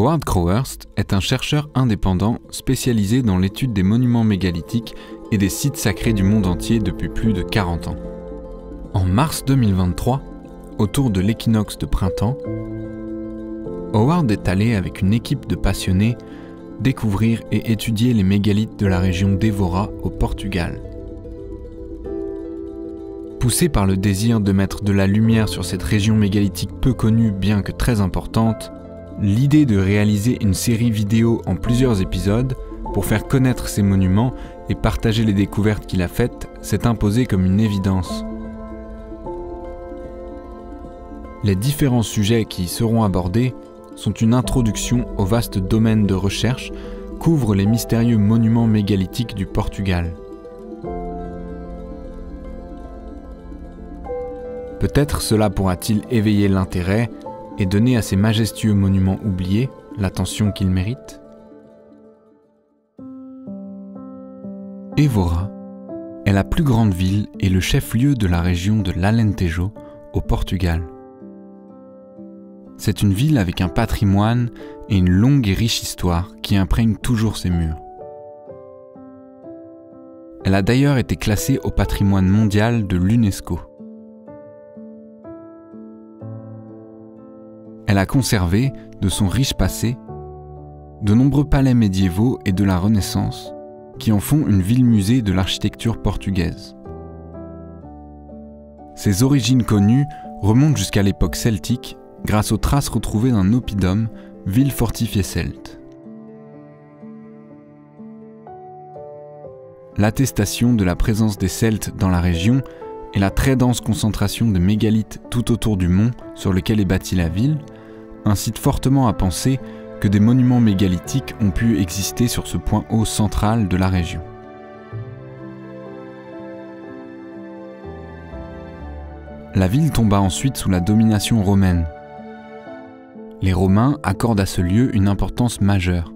Howard Crowhurst est un chercheur indépendant spécialisé dans l'étude des monuments mégalithiques et des sites sacrés du monde entier depuis plus de 40 ans. En mars 2023, autour de l'équinoxe de printemps, Howard est allé avec une équipe de passionnés découvrir et étudier les mégalithes de la région d'Evora au Portugal. Poussé par le désir de mettre de la lumière sur cette région mégalithique peu connue bien que très importante, l'idée de réaliser une série vidéo en plusieurs épisodes pour faire connaître ces monuments et partager les découvertes qu'il a faites s'est imposée comme une évidence. Les différents sujets qui y seront abordés sont une introduction au vaste domaine de recherche qu'ouvrent les mystérieux monuments mégalithiques du Portugal. Peut-être cela pourra-t-il éveiller l'intérêt et donner à ces majestueux monuments oubliés l'attention qu'ils méritent. Évora est la plus grande ville et le chef-lieu de la région de l'Alentejo au Portugal. C'est une ville avec un patrimoine et une longue et riche histoire qui imprègne toujours ses murs. Elle a d'ailleurs été classée au patrimoine mondial de l'UNESCO. Elle a conservé, de son riche passé, de nombreux palais médiévaux et de la Renaissance qui en font une ville-musée de l'architecture portugaise. Ses origines connues remontent jusqu'à l'époque celtique grâce aux traces retrouvées d'un oppidum, ville fortifiée celte. L'attestation de la présence des Celtes dans la région et la très dense concentration de mégalithes tout autour du mont sur lequel est bâtie la ville incitent fortement à penser que des monuments mégalithiques ont pu exister sur ce point haut central de la région. La ville tomba ensuite sous la domination romaine. Les Romains accordent à ce lieu une importance majeure.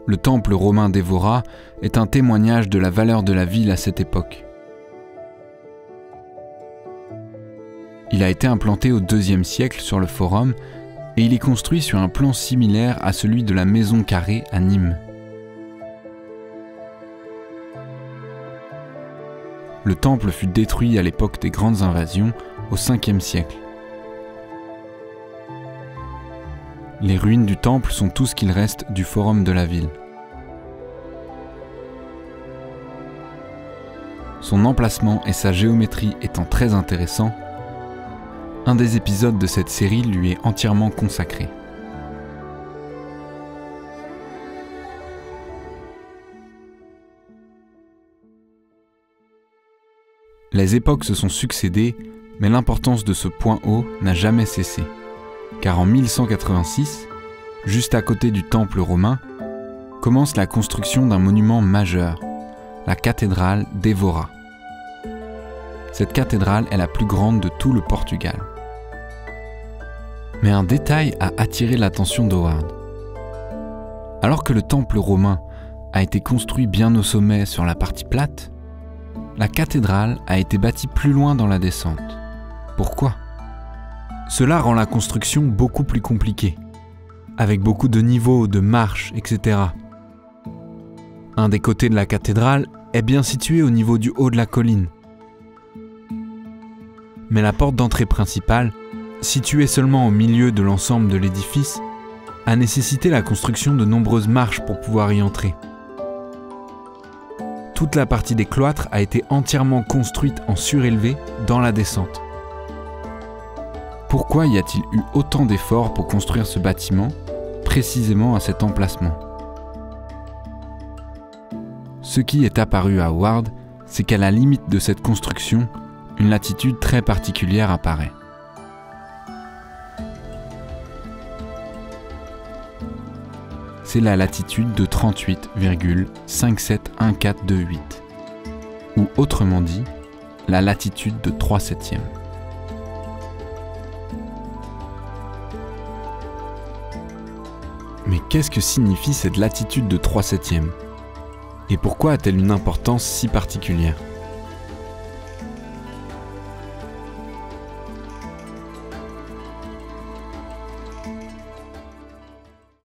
Le temple romain d'Evora est un témoignage de la valeur de la ville à cette époque. Il a été implanté au IIe siècle sur le Forum et il est construit sur un plan similaire à celui de la Maison Carrée à Nîmes. Le temple fut détruit à l'époque des grandes invasions au Ve siècle. Les ruines du temple sont tout ce qu'il reste du forum de la ville. Son emplacement et sa géométrie étant très intéressants, un des épisodes de cette série lui est entièrement consacré. Les époques se sont succédées, mais l'importance de ce point haut n'a jamais cessé, car en 1186, juste à côté du temple romain, commence la construction d'un monument majeur, la cathédrale d'Evora. Cette cathédrale est la plus grande de tout le Portugal. Mais un détail a attiré l'attention d'Howard. Alors que le temple romain a été construit bien au sommet sur la partie plate, la cathédrale a été bâtie plus loin dans la descente. Pourquoi ? Cela rend la construction beaucoup plus compliquée, avec beaucoup de niveaux, de marches, etc. Un des côtés de la cathédrale est bien situé au niveau du haut de la colline. Mais la porte d'entrée principale, située seulement au milieu de l'ensemble de l'édifice, a nécessité la construction de nombreuses marches pour pouvoir y entrer. Toute la partie des cloîtres a été entièrement construite en surélevé dans la descente. Pourquoi y a-t-il eu autant d'efforts pour construire ce bâtiment, précisément à cet emplacement ? Ce qui est apparu à Howard, c'est qu'à la limite de cette construction, une latitude très particulière apparaît. C'est la latitude de 38,571428, ou autrement dit, la latitude de 3/7. Mais qu'est-ce que signifie cette latitude de 3/7? Et pourquoi a-t-elle une importance si particulière ?